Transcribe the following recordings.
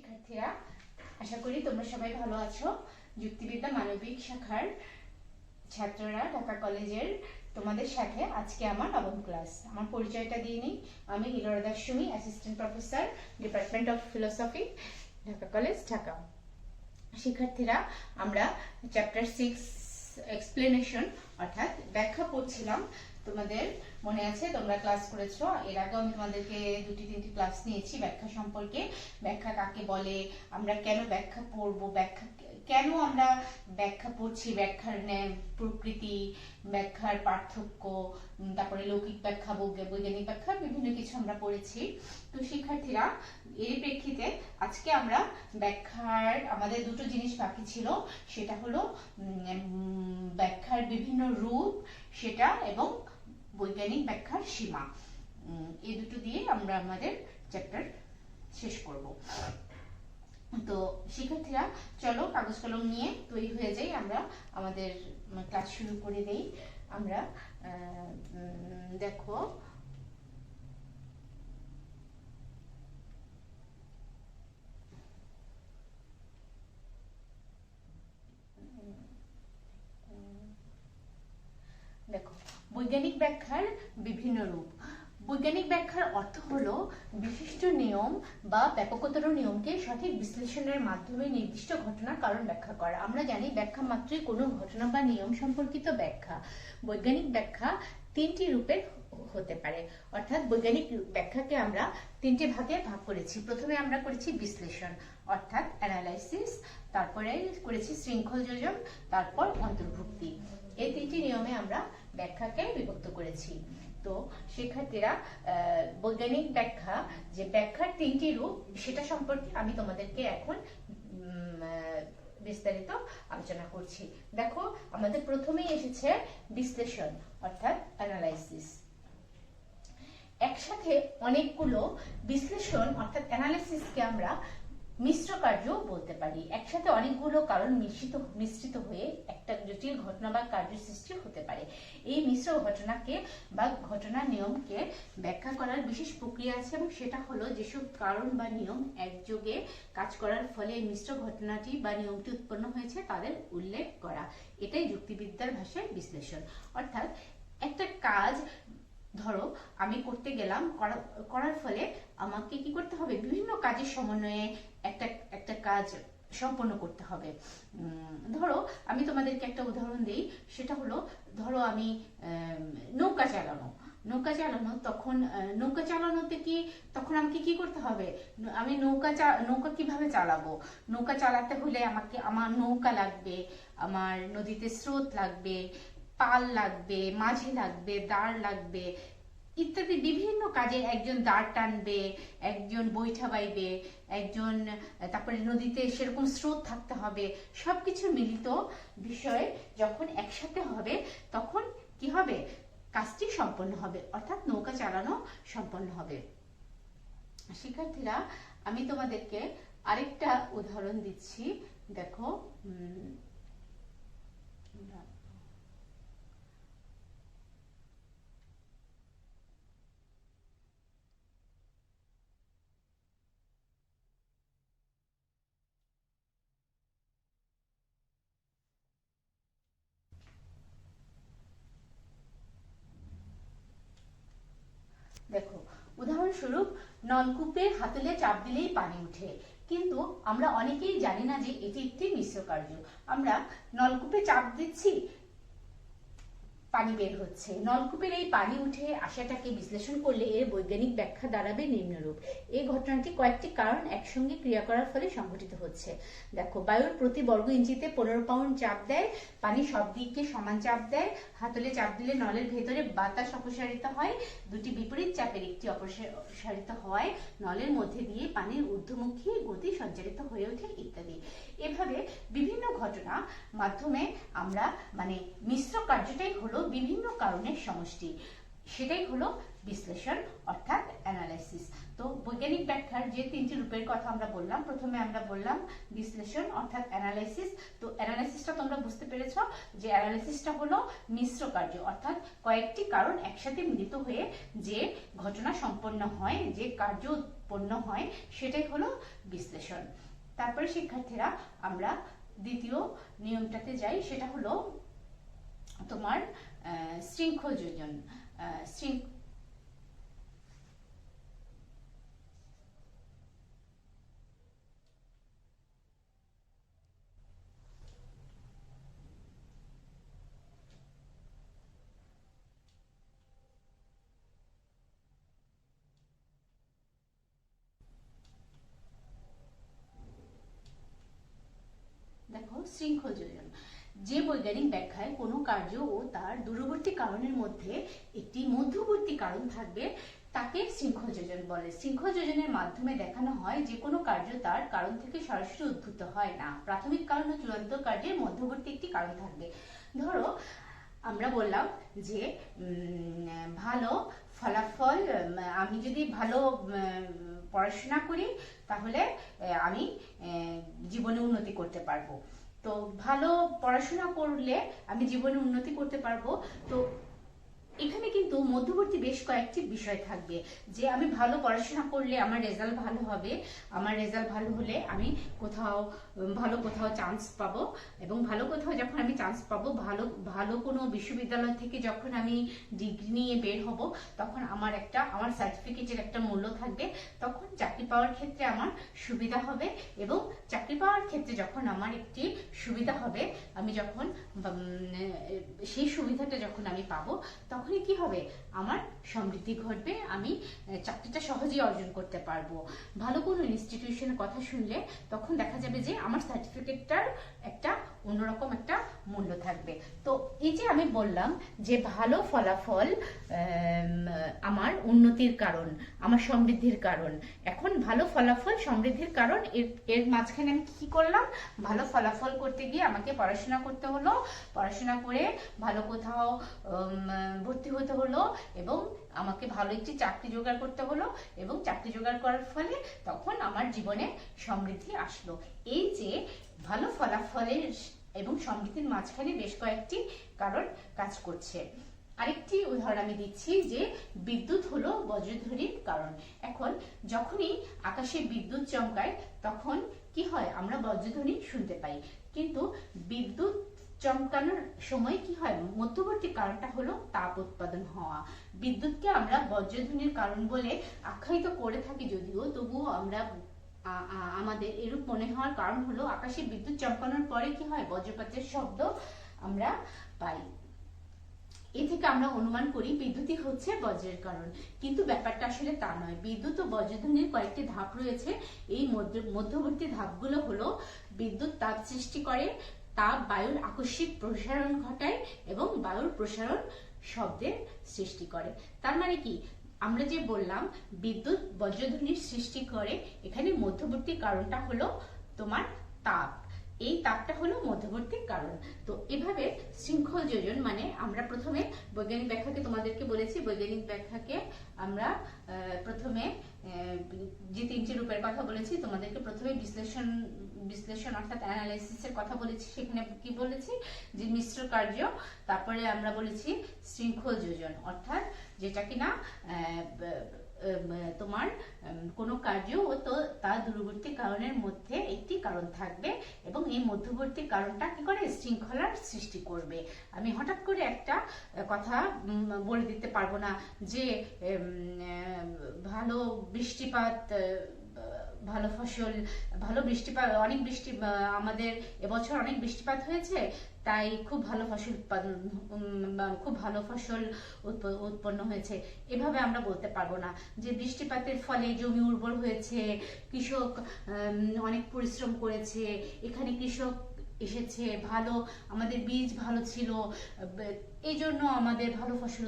শিক্ষার্থীরা, আশা করি তোমরা সবাই ভালো আছো। যুক্তিবিদ্যা মানবিক শাখার ছাত্ররা ঢাকা কলেজের তোমাদের সাথে আজকে আমার নবম ক্লাস। আমার পরিচয়টা দিয়ে নিই। আমি Ilora Das Sumi, assistant professor, department of philosophy, Dhaka college, Dhaka. শিক্ষার্থীরা, আমরা চ্যাপ্টার 6 এক্সপ্লেনেশন অর্থাৎ ব্যাখ্যা পড়ছিলাম। তোমাদের মনে আছে, তোমরা ক্লাস করেছো। এর আগে আমি তোমাদেরকে 2-3টি ক্লাস নিয়েছি ব্যাখ্যা সম্পর্কে। ব্যাখ্যা কাকে বলে, আমরা কেন ব্যাখ্যা পড়বো, ব্যাখ্যা কেন আমরা ব্যাখ্যা পড়ছি, ব্যাখ্যার প্রকৃতি, ব্যাখ্যার পার্থক্য, তারপরে লৌকিক ব্যাখ্যা, বৈজ্ঞানিক ব্যাখ্যা, বিভিন্ন কিছু আমরা পড়েছি। তো শিক্ষার্থীরা, এর প্রেক্ষিতে আজকে আমরা ব্যাখ্যার আমাদের দুটো জিনিস বাকি ছিল। সেটা হলো ব্যাখ্যার বিভিন্ন রূপ সেটা, এবং বৈজ্ঞানিক ব্যাখ্যার সীমা। এই দুটো দিয়ে আমরা আমাদের চ্যাপ্টার শেষ করব। তো শিক্ষার্থীরা, চলো কাগজ কলম নিয়ে তৈরি হয়ে যাই, আমরা আমাদের ক্লাস শুরু করে দেই। আমরা দেখো, বৈজ্ঞানিক ব্যাখ্যার বিভিন্ন রূপ। বৈজ্ঞানিক ব্যাখ্যার অর্থ হলো বিশিষ্ট নিয়ম বা ব্যাপকতর নিয়মকে সঠিক বিশ্লেষণের মাধ্যমে নির্দিষ্ট ঘটনার কারণ ব্যাখ্যা করা। আমরা জানি ব্যাখ্যা মাত্রই কোনো ঘটনা বা নিয়ম সম্পর্কিত ব্যাখ্যা। বৈজ্ঞানিক ব্যাখ্যা 3টি রূপের হতে পারে, অর্থাৎ বৈজ্ঞানিক ব্যাখ্যাকে আমরা 3টে ভাগে ভাগ করেছি। প্রথমে আমরা করেছি বিশ্লেষণ অর্থাৎ অ্যানালাইসিস, তারপরে করেছি শৃঙ্খল যোজন, তারপর অন্তর্ভুক্তি। এই 3টি নিয়মে আমরা ব্যাখ্যাকে বিভক্ত করেছি। তো শিক্ষার্থীরা, বৈজ্ঞানিক ব্যাখ্যা যে ব্যাখ্যার 3টি রূপ সেটা সম্পর্কে আমি তোমাদেরকে এখন বিস্তারিত আলোচনা করছি। দেখো, আমাদের প্রথমেই এসেছে বিশ্লেষণ অর্থাৎ অ্যানালাইসিস। একসাথে অনেকগুলো বিশ্লেষণ অর্থাৎ অ্যানালাইসিসকে আমরা মিশ্র কার্য বলতে পারি। একসাথে অনেকগুলো কারণ মিশ্রিত হয়ে একটা জটিল ঘটনা বা কার্য সৃষ্টি হতে পারে। এই মিশ্র ঘটনাকে বা ঘটনার নিয়মকে ব্যাখ্যা করার বিশেষ প্রক্রিয়া আছে, এবং সেটা হলো যেসব কারণ বা নিয়ম একযোগে কাজ করার ফলে মিশ্র ঘটনাটি বা নিয়মটি উৎপন্ন হয়েছে তাদের উল্লেখ করা। এটাই যুক্তিবিদ্যার ভাষায় বিশ্লেষণ। অর্থাৎ একটা কাজ ধরো আমি করতে গেলাম, করার ফলে আমাকে কি করতে হবে, বিভিন্ন কাজের সমন্বয়ে একটা কাজ সম্পন্ন করতে হবে। ধরো আমি তোমাদেরকে একটা উদাহরণ দিই, সেটা হলো ধরো আমি নৌকা চালানো, তখন নৌকা চালানোতে কি তখন আমাকে কি করতে হবে, আমি নৌকা কিভাবে চালাবো, নৌকা চালাতে হলে আমার নৌকা লাগবে, আমার নদীতে স্রোত লাগবে, পাল লাগবে, মাঝি লাগবে, দাঁড় লাগবে ইত্যাদি। বিভিন্ন কাজে একজন দাঁড় টানবে, একজন বৈঠা বাইবে, একজন, তারপরে নদীতে সেরকম স্রোত থাকতে হবে। সবকিছু মিলিত বিষয় যখন একসাথে হবে তখন কি হবে, কাজটি সম্পন্ন হবে, অর্থাৎ নৌকা চালানো সম্পন্ন হবে। শিক্ষার্থীরা, আমি তোমাদেরকে আরেকটা উদাহরণ দিচ্ছি। দেখো, দেখো উদাহরণস্বরূপ, নলকূপে হাতলে চাপ দিলেই পানি উঠে। কিন্তু আমরা অনেকেই জানি না যে এটি একটি মিশ্র কার্য। আমরা নলকূপে চাপ দিচ্ছি, পানি বের হচ্ছে। নলকূপের এই পানি উঠে আসাটাকে বিশ্লেষণ করলে এর বৈজ্ঞানিক ব্যাখ্যা দাঁড়াবে নিম্নরূপ। এই ঘটনাটি কয়েকটি কারণ একসঙ্গে ক্রিয়া করার ফলে সংঘটিত হচ্ছে। দেখো, বায়ুর প্রতি বর্গ ইঞ্চিতে 15 পাউন্ড চাপ দেয়, পানি সব দিককে সমান চাপ দেয়। হাতলে চাপ দিলে নলের ভেতরে বাতাস অপসারিত হয়, দুটি বিপরীত চাপের একটি অপসারিত হয়, নলের মধ্যে দিয়ে পানির ঊর্ধ্বমুখী গতি সঞ্চারিত হয়ে ওঠে ইত্যাদি। এভাবে বিভিন্ন ঘটনা মাধ্যমে আমরা মিশ্র কার্যটাই হলো বিভিন্ন কারণের সমষ্টি, সেটাই হলো বিশ্লেষণ অর্থাৎ অ্যানালাইসিস। তো বৈজ্ঞানিক ব্যাখ্যার যে তিনটি রূপের কথা আমরা বললাম, প্রথমে আমরা বললাম বিশ্লেষণ অর্থাৎ অ্যানালাইসিস। তো অ্যানালাইসিসটা তোমরা বুঝতে পেরেছো যে অ্যানালাইসিসটা হলো মিশ্র কার্য, অর্থাৎ কয়েকটি কারণ একসাথে মিলিত হয়ে যে ঘটনা সম্পন্ন হয়, যে কার্য উৎপন্ন হয়, সেটাই হলো বিশ্লেষণ। তারপরে শিক্ষার্থীরা আমরা দ্বিতীয় নিয়মটাতে যাই, সেটা হলো তোমার শৃঙ্খল যোজন। দেখো, শৃঙ্খল যোজন যে বৈজ্ঞানিক ব্যাখ্যায় কোনো কার্য ও তার দূরবর্তী কারণের মধ্যে একটি মধ্যবর্তী কারণ থাকবে তাকে শৃঙ্খল যোজন বলে। শৃঙ্খল যোজনের মাধ্যমে দেখানো হয় যে কোনো কার্য তার কারণ থেকে সরাসরি উদ্ভূত হয় না, প্রাথমিক কারণ ও চূড়ান্ত কার্যের মধ্যবর্তী একটি কারণ থাকবে। ধরো আমরা বললাম যে ভালো ফলাফল, আমি যদি ভালো পড়াশোনা করি তাহলে আমি জীবনে উন্নতি করতে পারবো। তো ভালো পড়াশোনা করলে আমি জীবনে উন্নতি করতে পারবো। তো এখানে কিন্তু মধ্যবর্তী বেশ কয়েকটি বিষয় থাকবে, যে আমি ভালো পড়াশোনা করলে আমার রেজাল্ট ভালো হবে, আমার রেজাল্ট ভালো হলে আমি কোথাও চান্স পাবো, এবং ভালো কোথাও যখন আমি চান্স পাবো, ভালো কোনো বিশ্ববিদ্যালয় থেকে যখন আমি ডিগ্রি নিয়ে বের হব, তখন আমার সার্টিফিকেটের একটা মূল্য থাকবে, তখন চাকরি পাওয়ার ক্ষেত্রে আমার সুবিধা হবে। এবং চাকরি পাওয়ার ক্ষেত্রে যখন আমার একটি সুবিধা হবে, আমি যখন সেই সুবিধাটা যখন আমি পাবো, তখনই কি হবে, আমার সমৃদ্ধি ঘটবে, আমি চাকরিটা সহজেই অর্জন করতে পারবো। ভালো কোনো ইনস্টিটিউশনের কথা শুনলে তখন দেখা যাবে যে আমার সার্টিফিকেটটার একটা অন্যরকম একটা মূল্য থাকবে। তো এই যে আমি বললাম যে ভালো ফলাফল আমার উন্নতির কারণ, আমার সমৃদ্ধির কারণ। এখন ভালো ফলাফল সমৃদ্ধির কারণ, এর মাঝখানে আমি কি করলাম, ভালো ফলাফল করতে গিয়ে আমাকে পড়াশোনা করতে হলো, পড়াশোনা করে ভালো কোথাও ভর্তি হতে হলো, এবং আমাকে ভালো একটি চাকরি জোগাড় করতে হলো, এবং চাকরি জোগাড় করার ফলে তখন আমার জীবনে সমৃদ্ধি আসলো। এই যে ভালো ফলাফলের এবং সমৃদ্ধির মাঝখানে বেশ কয়েকটি কারণ কাজ করছে। আরেকটি উদাহরণ আমি দিচ্ছি, যে বিদ্যুৎ হলো বজ্রধ্বনির কারণ। এখন যখনই আকাশে বিদ্যুৎ চমকায় তখন কি হয়, আমরা বজ্রধ্বনি শুনতে পাই, কিন্তু বিদ্যুৎ চমকানোর সময় কি হয়, মধ্যবর্তী কারণটা হলো তাপ উৎপাদন হওয়া। বিদ্যুৎকে আমরা বজ্রধ্বনির কারণ বলে আখ্যায়িত করে থাকি যদিও, তবুও আমরা আমাদের এরূপ মনে হওয়ার কারণ হলো আকাশে বিদ্যুৎ চমকানোর পরে কি হয়, বজ্রপাতের শব্দ আমরা পাই। এ থেকে আমরা অনুমান করি বিদ্যুৎই হচ্ছে বজ্রের কারণ, কিন্তু ব্যাপারটা আসলে তা নয়। বিদ্যুৎ ও বজ্রধ্বনির কয়েকটি ধাপ রয়েছে। এই মধ্যবর্তী ধাপগুলো হলো, বিদ্যুৎ তাপ সৃষ্টি করে, তাপ বায়ুর আকস্মিক প্রসারণ ঘটায়, এবং বায়ুর প্রসারণ শব্দের সৃষ্টি করে। তার মানে কি, আমরা যে বললাম বিদ্যুৎ বজ্রধ্বনির সৃষ্টি করে, এখানে মধ্যবর্তী কারণটা হলো তোমার তাপ, এই তাপটা হলো মধ্যবর্তী কারণ। তো এভাবে শৃঙ্খল যোজন মানে, আমরা প্রথমে বৈজ্ঞানিক ব্যাখ্যাকে তোমাদেরকে বলেছি, বৈজ্ঞানিক ব্যাখ্যাকে আমরা প্রথমে যে তিনটি রূপের কথা বলেছি, তোমাদেরকে প্রথমে বিশ্লেষণ অর্থাৎ অ্যানালাইসিসের কথা বলেছি, সেখানে কি বলেছি, যে মিশ্র কার্য। তারপরে আমরা বলেছি শৃঙ্খল যোজন, অর্থাৎ যেটা কিনা তোমার কোনো কার্য ও তো তার দূরবর্তী কারণের মধ্যে একটি কারণ থাকবে, এবং এই মধ্যবর্তী কারণটা কি করে, শৃঙ্খলার সৃষ্টি করবে। আমি হঠাৎ করে একটা কথা বলে দিতে পারবো না যে ভালো বৃষ্টিপাত, ভালো ফসল, ভালো বৃষ্টিপাত, অনেক বৃষ্টি, আমাদের এবছর অনেক বৃষ্টিপাত হয়েছে, তাই খুব ভালো ফসল উৎপন্ন হয়েছে। এভাবে আমরা বলতে পারবো না যে বৃষ্টিপাতের ফলে জমি উর্বর হয়েছে, কৃষক অনেক পরিশ্রম করেছে, এখানে কৃষক এসেছে, ভালো আমাদের বীজ ভালো ছিল, এই জন্য আমাদের ভালো ফসল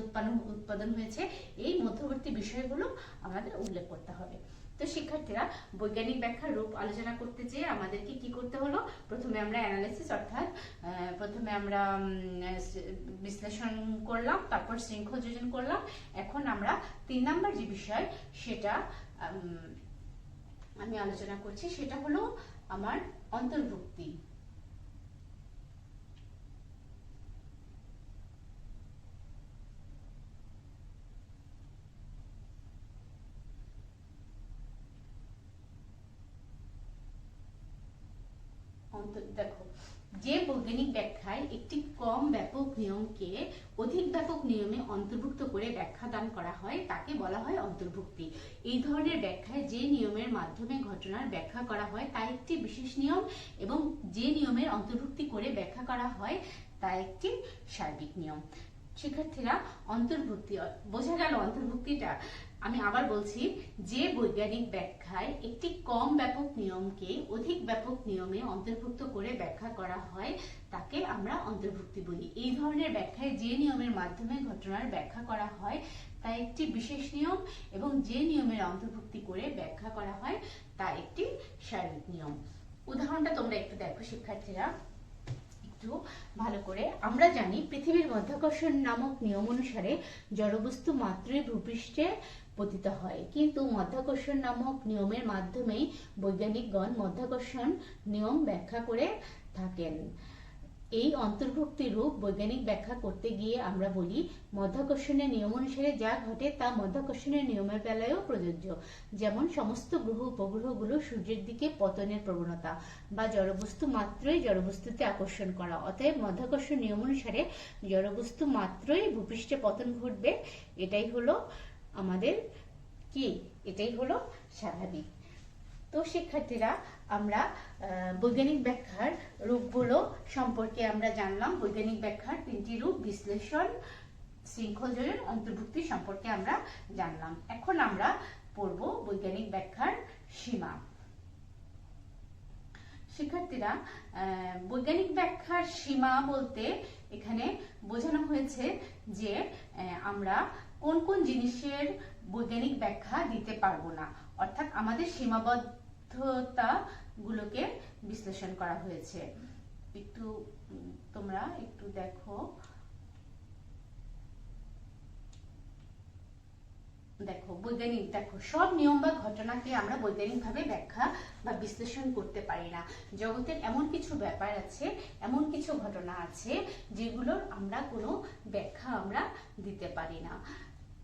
উৎপাদন হয়েছে। এই মধ্যবর্তী বিষয়গুলো আমাদের উল্লেখ করতে হবে। তো শিক্ষার্থীরা, বৈজ্ঞানিক ব্যাখ্যার রূপ আলোচনা করতে যেয়ে আমাদেরকে কি করতে হলো, প্রথমে আমরা অ্যানালাইসিস অর্থাৎ প্রথমে আমরা বিশ্লেষণ করলাম, তারপর শৃঙ্খল যোজন করলাম। এখন আমরা 3 নাম্বার যে বিষয়, সেটা আমি আলোচনা করছি, সেটা হলো আমার অন্তর্ভুক্তি। দেখো, যে বৈজ্ঞানিক ব্যাখ্যায় একটি কম ব্যাপক নিয়মকে অধিক ব্যাপক নিয়মে অন্তর্ভুক্ত করে ব্যাখ্যা দান করা হয় তাকে বলা হয় অন্তর্ভুক্তি। এই ধরনের ব্যাখ্যায় যে নিয়মের মাধ্যমে ঘটনার ব্যাখ্যা করা হয় তা একটি বিশেষ নিয়ম, এবং যে নিয়মের অন্তর্ভুক্তি করে ব্যাখ্যা করা হয় তা একটি সার্বিক নিয়ম। শিক্ষার্থীরা, অন্তর্ভুক্তি বোঝা গেল অন্তর্ভুক্তিটা। আমি আবার বলছি, যে বৈজ্ঞানিক ব্যাখ্যায় একটি কম ব্যাপক নিয়মকে অধিক ব্যাপক নিয়মে অন্তর্ভুক্ত করে ব্যাখ্যা করা হয় তাকে আমরা অন্তর্ভুক্তি বলি। এই ধরনের ব্যাখ্যায় যে নিয়মের মাধ্যমে ঘটনার ব্যাখ্যা করা হয় তা একটি বিশেষ নিয়ম, এবং যে নিয়মের অন্তর্ভুক্তি করে ব্যাখ্যা করা হয় তা একটি সার্বিক নিয়ম। উদাহরণটা তোমরা একটু দেখো শিক্ষার্থীরা, ভালো করে। আমরা জানি পৃথিবীর মাধ্যাকর্ষণ নামক নিয়ম অনুসারে জড়বস্তু মাত্রই ভূপৃষ্ঠে পতিত হয়, কিন্তু মাধ্যাকর্ষণ নামক নিয়মের মাধ্যমেই বৈজ্ঞানিকগণ মাধ্যাকর্ষণ নিয়ম ব্যাখ্যা করে থাকেন। এই অন্তর্ভুক্তি রূপ বৈজ্ঞানিক ব্যাখ্যা করতে গিয়ে আমরা বলি মাধ্যাকর্ষণের নিয়ম অনুসারে যা ঘটে তা মাধ্যাকর্ষণের নিয়মের বেলায়ও প্রযোজ্য। যেমন সমস্ত গ্রহ উপগ্রহগুলো সূর্যের দিকে পতনের প্রবণতা, বা জড়বস্তু মাত্রই জড়বস্তুতে আকর্ষণ করা। অতএব মাধ্যাকর্ষণ নিয়ম অনুসারে জড়বস্তু মাত্রই ভূপৃষ্ঠে পতন ঘটবে, এটাই হলো আমাদের কি, এটাই হলো স্বাভাবিক। তো শিক্ষার্থীরা, আমরা বৈজ্ঞানিক ব্যাখ্যার রূপগুলো সম্পর্কে আমরা জানলাম। বৈজ্ঞানিক ব্যাখ্যার তিনটি রূপ, বিশ্লেষণ, শৃঙ্খলজনন, অন্তর্ভুক্তি সম্পর্কে আমরা জানলাম। এখন আমরা পড়ব বৈজ্ঞানিক ব্যাখ্যার সীমা। শিক্ষার্থীরা, বৈজ্ঞানিক ব্যাখ্যার সীমা বলতে এখানে বোঝানো হয়েছে যে আমরা কোন কোন জিনিসের বৈজ্ঞানিক ব্যাখ্যা দিতে পারবো না, অর্থাৎ আমাদের সীমাবদ্ধতা গুলোকে বিশ্লেষণ করা হয়েছে। একটু তোমরা একটু দেখো, বৈজ্ঞানিক দেখো, সব নিয়ম বা ঘটনাকে আমরা বৈজ্ঞানিকভাবে ব্যাখ্যা বা বিশ্লেষণ করতে পারি না। জগতের এমন কিছু ব্যাপার আছে, এমন কিছু ঘটনা আছে যেগুলোর আমরা কোনো ব্যাখ্যা আমরা দিতে পারি না।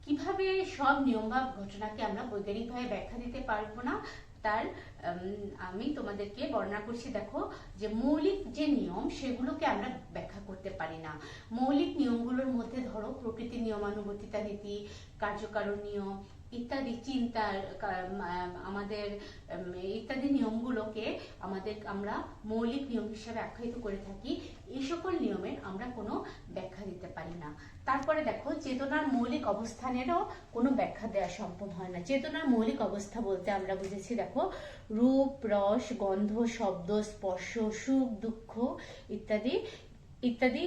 কিভাবে সব নিয়ম বা ঘটনাকে আমরা বৈজ্ঞানিকভাবে ব্যাখ্যা দিতে পারবো না তার আমি তোমাদেরকে বর্ণনা করছি। দেখো, যে মৌলিক যে নিয়ম সেগুলোকে আমরা ব্যাখ্যা করতে পারি না। মৌলিক নিয়মগুলোর মধ্যে ধরো প্রকৃতির নিয়মানুবর্তিতা নীতি, কার্যকারণ নিয়ম ইত্যাদি, চিন্তার আমাদের ইত্যাদি নিয়মগুলোকে আমরা মৌলিক নিয়ম হিসেবে আখ্যায়িত করে থাকি। এই সকল নিয়মের আমরা কোনো ব্যাখ্যা দিতে পারি না। তারপরে দেখো, চেতনার মৌলিক অবস্থানেরও কোনো ব্যাখ্যা দেওয়া সম্ভব হয় না। চেতনার মৌলিক অবস্থা বলতে আমরা বুঝেছি, দেখো, রূপ, রস, গন্ধ, শব্দ, স্পর্শ, সুখ, দুঃখ ইত্যাদি ইত্যাদি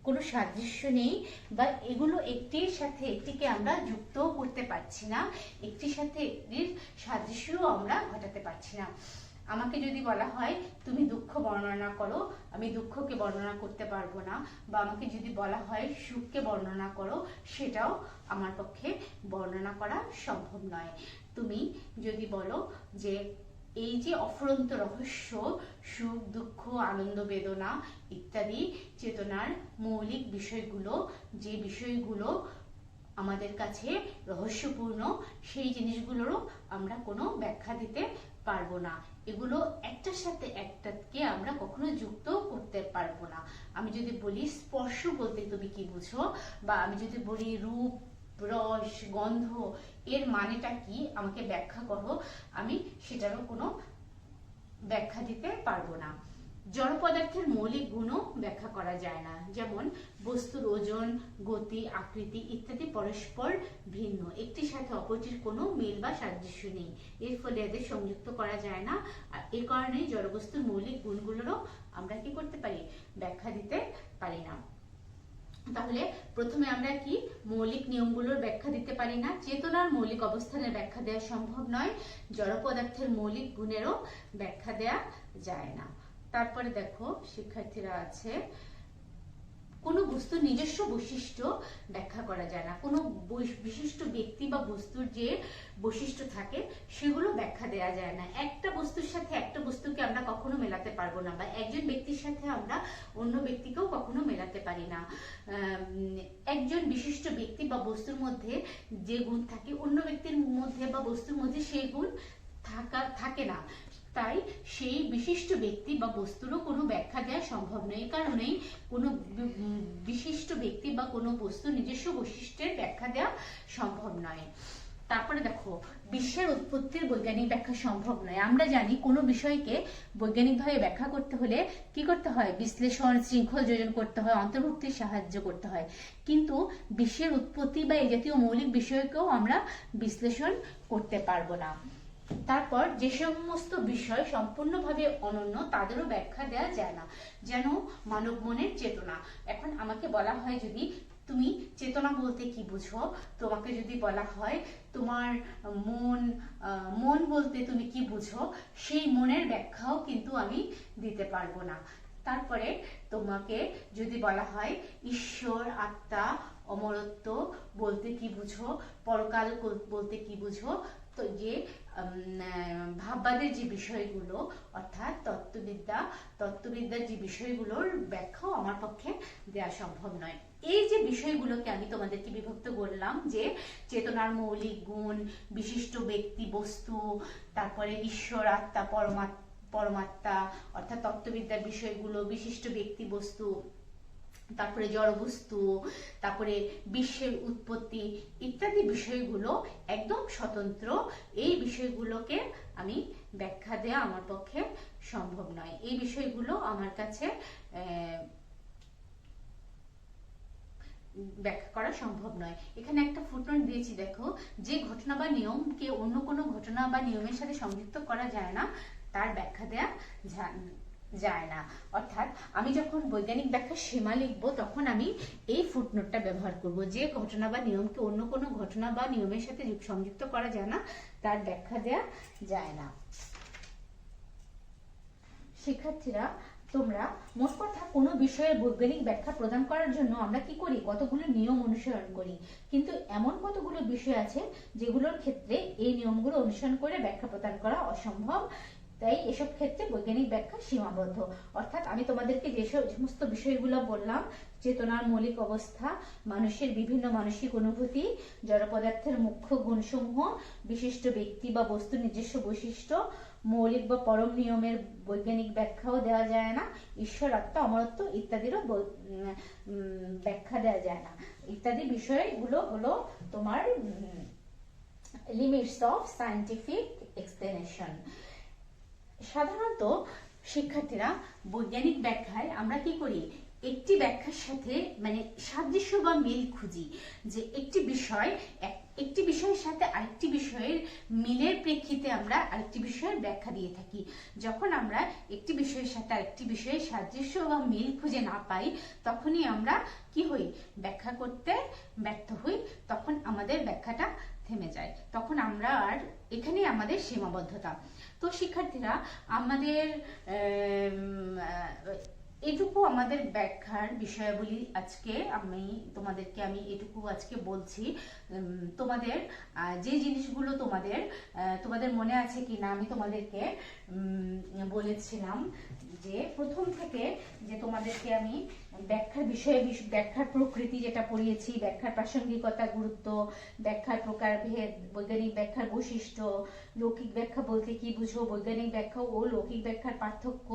কোনো সাদৃশ্য নেই, বা এগুলো একটির সাথে একটিকে আমরা যুক্ত করতে পারছি না, একটির সাথে একটির সাদৃশ্যও আমরা ঘটাতে পারছি না। আমাকে যদি বলা হয় তুমি দুঃখ বর্ণনা করো, আমি দুঃখকে বর্ণনা করতে পারবো না, বা আমাকে যদি বলা হয় সুখকে বর্ণনা করো, সেটাও আমার পক্ষে বর্ণনা করা সম্ভব নয়। তুমি যদি বলো যে এই যে অফুরন্ত রহস্য, সুখ, দুঃখ, আনন্দ, বেদনা ইত্যাদি চেতনার মৌলিক বিষয়গুলো, যে বিষয়গুলো আমাদের কাছে রহস্যপূর্ণ, সেই জিনিসগুলোরও আমরা কোনো ব্যাখ্যা দিতে পারবো না। এগুলো একটার সাথে একটাকে আমরা কখনো যুক্ত করতে পারবো না। আমি যদি বলি স্পর্শ বলতে তুমি কি বুঝো, বা আমি যদি বলি রূপ, রস, গন্ধ এর মানেটা কি, আমাকে ব্যাখ্যা করো, আমি সেটারও কোনো ব্যাখ্যা দিতে পারবো না। জড় পদার্থের মৌলিক গুণও ব্যাখ্যা করা যায় না, যেমন বস্তুর ওজন, গতি, আকৃতি ইত্যাদি পরস্পর ভিন্ন, একটির সাথে অপরটির কোনো মিল বা সাদৃশ্য নেই, এর ফলে এদের সংযুক্ত করা যায় না। আর এ কারণে জড়বস্তুর মৌলিক গুণগুলোরও আমরা কি করতে পারি, ব্যাখ্যা দিতে পারি না। তাহলে প্রথমে আমরা কি মৌলিক নিয়মগুলোর ব্যাখ্যা দিতে পারি না, চেতনার মৌলিক অবস্থানের ব্যাখ্যা দেওয়া সম্ভব নয়, জড় পদার্থের মৌলিক গুণেরও ব্যাখ্যা দেওয়া যায় না। তারপরে দেখো শিক্ষার্থীরা আছে কোনো বস্তুর নিজস্ব বৈশিষ্ট্য ব্যাখ্যা করা যায় না। কোনো বিশিষ্ট ব্যক্তি বা বস্তুর যে বৈশিষ্ট্য থাকে সেগুলো ব্যাখ্যা দেওয়া যায় না। একটা বস্তুর সাথে একটা বস্তুকে আমরা কখনো মেলাতে পারবো না, বা একজন ব্যক্তির সাথে আমরা অন্য ব্যক্তিকেও কখনো মেলাতে পারি না। একজন বিশিষ্ট ব্যক্তি বা বস্তুর মধ্যে যে গুণ থাকে অন্য ব্যক্তির মধ্যে বা বস্তুর মধ্যে সেই গুণ থাকে না। তাই সেই বিশিষ্ট ব্যক্তি বা বস্তুরও কোনো ব্যাখ্যা দেওয়া সম্ভব নয়। এই কারণেই কোনো বিশিষ্ট ব্যক্তি বা কোনো বস্তু নিজস্ব বৈশিষ্ট্যের ব্যাখ্যা দেওয়া সম্ভব নয়। তারপরে দেখো, বিশ্বের উৎপত্তির বৈজ্ঞানিক ব্যাখ্যা সম্ভব নয়। আমরা জানি কোনো বিষয়কে বৈজ্ঞানিকভাবে ব্যাখ্যা করতে হলে কি করতে হয়? বিশ্লেষণ, শৃঙ্খল যোজন করতে হয়, অন্তর্ভুক্তির সাহায্য করতে হয়। কিন্তু বিশ্বের উৎপত্তি বা এই জাতীয় মৌলিক বিষয়কেও আমরা বিশ্লেষণ করতে পারবো না। তারপর যে সমস্ত বিষয় সম্পূর্ণভাবে অনন্য তাদেরও ব্যাখ্যা দেওয়া যায় না, যেন মানব মনের চেতনা। এখন আমাকে বলা হয় যদি তুমি চেতনা বলতে কি বুঝো, তোমাকে যদি বলা হয় তোমার মন বলতে তুমি কি বুঝো, সেই মনের ব্যাখ্যাও কিন্তু আমি দিতে পারবো না। তারপরে তোমাকে যদি বলা হয় ঈশ্বর, আত্মা, অমরত্ব বলতে কি বুঝো, পরকাল বলতে কি বুঝো, তো যে ভাববাদের যে বিষয়গুলো অর্থাৎ তত্ত্ববিদ্যার যে বিষয়গুলোর ব্যাখ্যাও আমার পক্ষে দেওয়া সম্ভব নয়। এই যে বিষয়গুলোকে আমি তোমাদেরকে বিভক্ত করলাম, যে চেতনার মৌলিক গুণ, বিশিষ্ট ব্যক্তি বস্তু, তারপরে ঈশ্বর, আত্মা, পরমাত্মা অর্থাৎ তত্ত্ববিদ্যার বিষয়গুলো, বিশিষ্ট ব্যক্তি বস্তু, তারপরে জড়বস্তু, তারপরে বিশ্বের উৎপত্তি ইত্যাদি বিষয়গুলো একদম স্বতন্ত্র। এই বিষয়গুলোকে আমি ব্যাখ্যা দেওয়া আমার পক্ষে সম্ভব নয়। এই বিষয়গুলো আমার কাছে ব্যাখ্যা করা সম্ভব নয়। এখানে একটা ফুটনোট দিয়েছি, দেখো, যে ঘটনা বা নিয়মকে অন্য কোনো ঘটনা বা নিয়মের সাথে সংযুক্ত করা যায় না তার ব্যাখ্যা দেওয়া যায় না। অর্থাৎ আমি যখন বৈজ্ঞানিক ব্যাখ্যার সীমা লিখবো তখন আমি এই ফুটনোটটা ব্যবহার করব, যে ঘটনা বা নিয়মকে অন্য কোনো ঘটনা বা নিয়মের সাথে সংযুক্ত করা যায় না তার ব্যাখ্যা দেওয়া যায় না। শিক্ষার্থীরা, তোমরা মোট কথা কোনো বিষয়ের বৈজ্ঞানিক ব্যাখ্যা প্রদান করার জন্য আমরা কি করি? কতগুলো নিয়ম অনুসরণ করি, কিন্তু এমন কতগুলো বিষয় আছে যেগুলোর ক্ষেত্রে এই নিয়মগুলো অনুসরণ করে ব্যাখ্যা প্রদান করা অসম্ভব। তাই এসব ক্ষেত্রে বৈজ্ঞানিক ব্যাখ্যা সীমাবদ্ধ। অর্থাৎ আমি তোমাদেরকে যে সমস্ত বিষয়গুলো বললাম, চেতনার মৌলিক অবস্থা, মানুষের বিভিন্ন মানসিক অনুভূতি, জড় পদার্থের মুখ্য গুণসমূহ, বিশিষ্ট ব্যক্তি বা বস্তুর নিজস্ব বৈশিষ্ট্য, মৌলিক বা পরম নিয়মের বৈজ্ঞানিক ব্যাখ্যাও দেওয়া যায় না, ঈশ্বর, আত্মা, অমরত্ব ইত্যাদিরও ব্যাখ্যা দেওয়া যায় না। ইত্যাদি বিষয়গুলো হলো তোমার লিমিটস অফ সায়েন্টিফিক এক্সপ্লেনেশন। সাধারণত শিক্ষার্থীরা বৈজ্ঞানিক ব্যাখ্যায় আমরা কি করি? একটি ব্যাখ্যার সাথে মানে সাদৃশ্য বা মিল খুঁজি, যে একটি বিষয়ের সাথে আরেকটি বিষয়ের মিলের প্রেক্ষিতে আমরা আরেকটি বিষয়ের ব্যাখ্যা দিয়ে থাকি। যখন আমরা একটি বিষয়ের সাথে আরেকটি বিষয়ের সাদৃশ্য বা মিল খুঁজে না পাই তখনই আমরা কি হই? ব্যাখ্যা করতে ব্যর্থ হই। তখন আমাদের ব্যাখ্যাটা থেমে যায়, তখন আমরা আর এখানেই আমাদের সীমাবদ্ধতা। তো শিক্ষার্থীরা, আমাদের এটুকু আমাদের ব্যাখ্যার বিষয়াবলী আজকে আমি এটুকু আজকে বলছি। তোমাদের যে জিনিসগুলো তোমাদের মনে আছে কিনা আমি তোমাদেরকে বলেছিলাম যে প্রথম থেকে যে তোমাদেরকে আমি ব্যাখ্যার প্রকৃতি যেটা পড়িয়েছি, ব্যাখ্যার প্রাসঙ্গিকতা, গুরুত্ব, ব্যাখ্যার প্রকারভেদ, বৈজ্ঞানিক ব্যাখ্যার বৈশিষ্ট্য, লৌকিক ব্যাখ্যা বলতে কি বুঝো, বৈজ্ঞানিক ব্যাখ্যা ও লৌকিক ব্যাখ্যার পার্থক্য,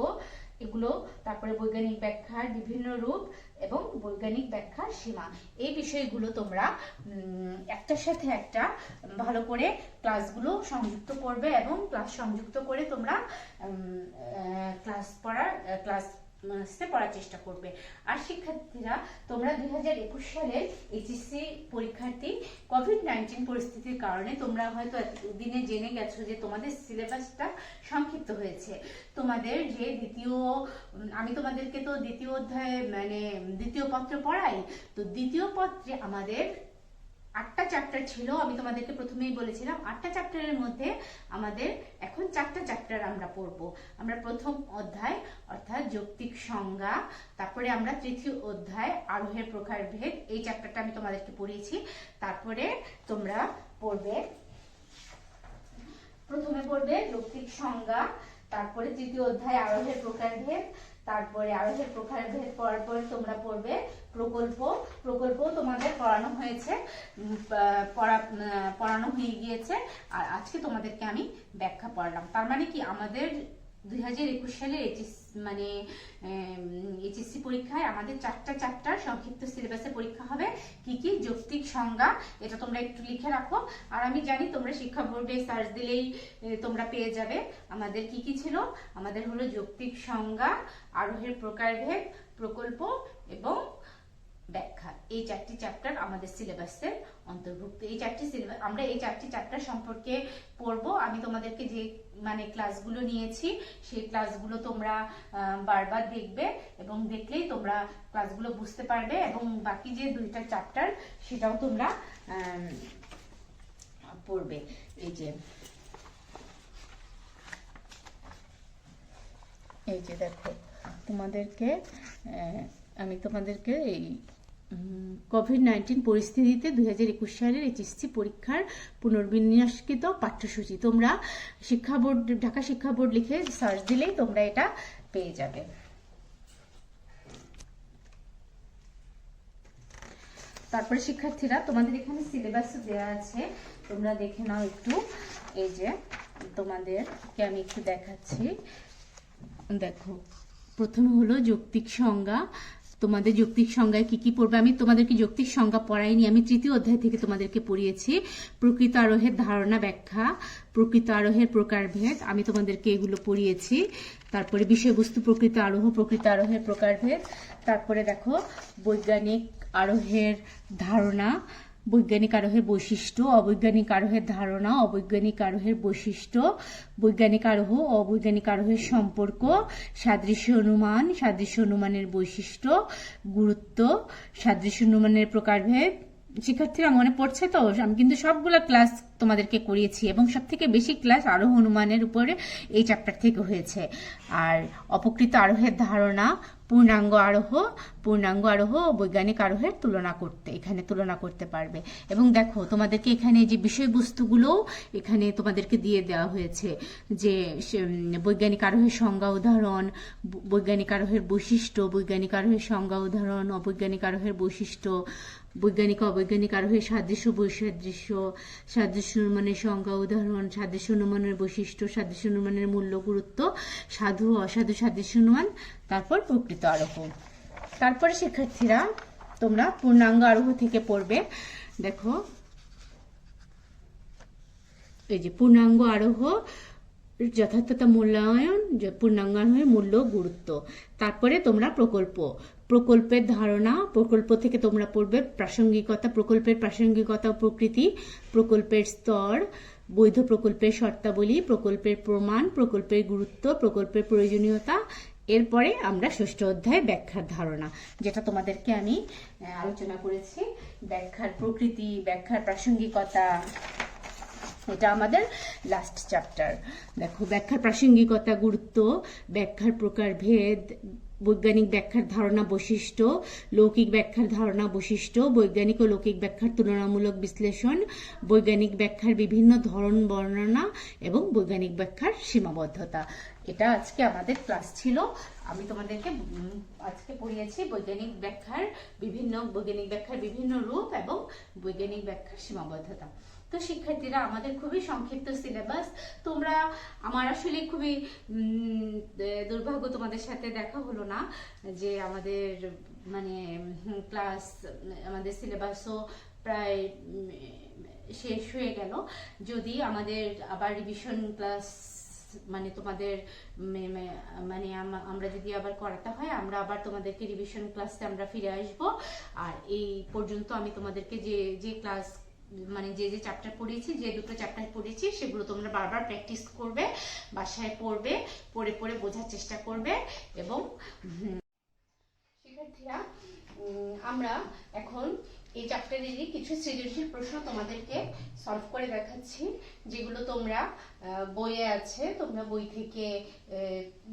এগুলো, তারপরে বৈজ্ঞানিক ব্যাখ্যার বিভিন্ন রূপ এবং বৈজ্ঞানিক ব্যাখ্যার সীমা, এই বিষয়গুলো তোমরা একটার সাথে একটা ভালো করে ক্লাসগুলো সংযুক্ত করবে এবং ক্লাস সংযুক্ত করে তোমরা পড়ার চেষ্টা করবে। আর শিক্ষার্থীরা, তোমরা 2021 সালের এইচএসসি পরীক্ষার্থী, কোভিড-19 পরিস্থিতির কারণে তোমরা হয়তো এতদিনে জেনে গেছো যে তোমাদের সিলেবাসটা সংক্ষিপ্ত হয়েছে। তোমাদের যে আমি তোমাদেরকে তো দ্বিতীয় অধ্যায়ে মানে দ্বিতীয় পত্র পড়াই, তো দ্বিতীয় পত্রে আমাদের 8টা চ্যাপ্টার ছিল, আমি তোমাদেরকে প্রথমেই বলেছিলাম 8টা চ্যাপ্টারের মধ্যে আমাদের এখন 4টা চ্যাপ্টার আমরা পড়ব। আমরা প্রথম অধ্যায় অর্থাৎ যৌক্তিক সংজ্ঞা, তারপরে আমরা তৃতীয় অধ্যায় আরোহের প্রকারভেদ, এই চ্যাপ্টারটা আমি তোমাদেরকে পড়িয়েছি। তারপরে তোমরা পড়বে, প্রথমে পড়বে যৌক্তিক সংজ্ঞা, তারপরে তৃতীয় অধ্যায় আরোহের প্রকারভেদ, তারপরে আরোহের প্রকারভেদ পড়ার পর তোমরা পড়বে প্রকল্প। প্রকল্প তোমাদের পড়ানো হয়েছে, পড়ানো হয়ে গিয়েছে, আর আজকে তোমাদেরকে আমি ব্যাখ্যা পড়ালাম। তার মানে কি আমাদের 2021 সালের এইচএসসি পরীক্ষায় আমাদের 4টা চ্যাপ্টার সংক্ষিপ্ত সিলেবাসে পরীক্ষা হবে। কি কি? যৌক্তিক সংজ্ঞা, এটা তোমরা একটু লিখে রাখো। আর আমি জানি তোমরা শিক্ষা বোর্ডে সার্চ দিলেই তোমরা পেয়ে যাবে আমাদের কি কি ছিল। আমাদের হলো যৌক্তিক সংজ্ঞা, আরোহের প্রকারভেদ, প্রকল্প এবং ব্যাখ্যা। এই 4টি চ্যাপ্টার আমাদের সিলেবাসের অন্তর্ভুক্ত। আমরা এই 4টি চ্যাপ্টার সম্পর্কে পড়বো। আমি তোমাদেরকে যে ক্লাসগুলো নিয়েছি সেই ক্লাসগুলো তোমরা বারবার দেখবে, এবং দেখলেই তোমরা ক্লাসগুলো বুঝতে পারবে, এবং বাকি যে 2টা চ্যাপ্টার সেটাও তোমরা পড়বে। এই যে দেখো, আমি তোমাদেরকে এই কোভিড-19 পরিস্থিতিতে 2021 সালের এইচএসসি পরীক্ষার পুনর্বিন্যাসকৃত পাঠ্যসূচি, তোমরা ঢাকা শিক্ষা বোর্ড লিখে সার্চ দিলেই তোমরা এটা পেয়ে যাবে। তারপরে শিক্ষার্থীরা, তোমাদের এখানে সিলেবাস দেওয়া আছে, তোমরা দেখে নাও একটু। এই যে তোমাদেরকে আমি একটু দেখাচ্ছি, দেখো প্রথমে হলো যৌক্তিক সংজ্ঞা। তোমাদের যৌক্তিক সংজ্ঞায় কি কি পড়বে? আমি তোমাদেরকে যৌক্তিক সংজ্ঞা পড়াইনি, আমি তৃতীয় অধ্যায় থেকে তোমাদেরকে পড়িয়েছি। প্রকৃত আরোহের ধারণা ব্যাখ্যা, প্রকৃত আরোহের প্রকারভেদ, আমি তোমাদেরকে এগুলো পড়িয়েছি। তারপরে বিষয়বস্তু প্রকৃত আরোহের প্রকারভেদ। তারপরে দেখো বৈজ্ঞানিক আরোহের ধারণা, বৈজ্ঞানিক আরোহের বৈশিষ্ট্য, অবৈজ্ঞানিক আরোহের ধারণা, অবৈজ্ঞানিক আরোহের বৈশিষ্ট্য, বৈজ্ঞানিক আরোহ ও অবৈজ্ঞানিক আরোহের সম্পর্ক, সাদৃশ্য অনুমানের বৈশিষ্ট্য, গুরুত্ব, সাদৃশ্য অনুমানের প্রকারভেদ। শিক্ষার্থীরা মনে পড়ছে তো? আমি কিন্তু সবগুলো ক্লাস তোমাদেরকে করিয়েছি, এবং সব থেকে বেশি ক্লাস আরোহ অনুমানের উপরে এই চ্যাপ্টার থেকে হয়েছে। আর অপকৃত আরোহের ধারণা, পূর্ণাঙ্গ আরোহ ও বৈজ্ঞানিক আরোহের এখানে তুলনা করতে পারবে। এবং দেখো তোমাদেরকে এখানে যে বিষয়বস্তুগুলো এখানে তোমাদেরকে দিয়ে দেওয়া হয়েছে, যে বৈজ্ঞানিক আরোহের সংজ্ঞা উদাহরণ, বৈজ্ঞানিক আরোহের বৈশিষ্ট্য, বৈজ্ঞানিক আরোহের সংজ্ঞা উদাহরণ, অবৈজ্ঞানিক আরোহের বৈশিষ্ট্য, বৈজ্ঞানিক অবৈজ্ঞানিক আরোহের সাদৃশ্য বৈসাদৃশ্য, সাদৃশ্য অনুমানের সংজ্ঞা উদাহরণ, সাদৃশ্য অনুমানের বৈশিষ্ট্য, সাদৃশ্য অনুমানের মূল্য গুরুত্ব, সাধু অসাধু সাদৃশ্য অনুমান, তারপর প্রকৃত আরোহ। তারপরে শিক্ষার্থীরা তোমরা পূর্ণাঙ্গ আরোহ থেকে পড়বে। দেখো এই যে পূর্ণাঙ্গ আরোহ, যথার্থতা মূল্যায়ন, পূর্ণাঙ্গ আরোহের মূল্য গুরুত্ব। তারপরে তোমরা প্রকল্পের ধারণা, প্রকল্প থেকে তোমরা পড়বে প্রাসঙ্গিকতা, প্রকল্পের প্রাসঙ্গিকতা ও প্রকৃতি, প্রকল্পের স্তর, বৈধ প্রকল্পের শর্তাবলী, প্রকল্পের প্রমাণ, প্রকল্পের গুরুত্ব, প্রকল্পের প্রয়োজনীয়তা। এরপরে আমরা 6ষ্ঠ অধ্যায় ব্যাখ্যার ধারণা, যেটা তোমাদেরকে আমি আলোচনা করেছি। ব্যাখ্যার প্রকৃতি, ব্যাখ্যার প্রাসঙ্গিকতা, এটা আমাদের লাস্ট চ্যাপ্টার। দেখো ব্যাখ্যার প্রাসঙ্গিকতা, গুরুত্ব, ব্যাখ্যার প্রকারভেদ, বৈজ্ঞানিক ব্যাখ্যার ধারণা বৈশিষ্ট্য, লৌকিক ব্যাখ্যার ধারণা বৈশিষ্ট্য, বৈজ্ঞানিক ও লৌকিক ব্যাখ্যার তুলনামূলক বিশ্লেষণ, বৈজ্ঞানিক ব্যাখ্যার বিভিন্ন ধরন বর্ণনা এবং বৈজ্ঞানিক ব্যাখ্যার সীমাবদ্ধতা। এটা আজকে আমাদের ক্লাস ছিল। আমি তোমাদেরকে আজকে পড়িয়েছি বৈজ্ঞানিক ব্যাখ্যার বিভিন্ন রূপ এবং বৈজ্ঞানিক ব্যাখ্যার সীমাবদ্ধতা। তো শিক্ষার্থীরা, আমাদের খুবই সংক্ষিপ্ত সিলেবাস। আমার আসলে খুবই দুর্ভাগ্য তোমাদের সাথে দেখা হলো না, যে আমাদের ক্লাস, আমাদের সিলেবাসও প্রায় শেষ হয়ে গেল। যদি আমাদের আবার রিভিশন ক্লাস তোমাদের আমরা যদি আবার করাতে হয়, আমরা আবার তোমাদেরকে রিভিশন ক্লাসে আমরা ফিরে আসব। আর এই পর্যন্ত আমি তোমাদেরকে যে ক্লাস যে চ্যাপ্টার পড়িয়েছি, যে 2টো চ্যাপ্টার পড়িয়েছি, সেগুলো তোমরা বারবার প্র্যাকটিস করবে, বাসায় পড়ে বোঝার চেষ্টা করবে। এবং শিক্ষার্থীরা, আমরা এখন এই চ্যাপ্টারেরই কিছু সৃজনশীল প্রশ্ন তোমাদেরকে সলভ করে দেখাচ্ছি, যেগুলো তোমরা বইয়ে আছে। তোমরা বই থেকে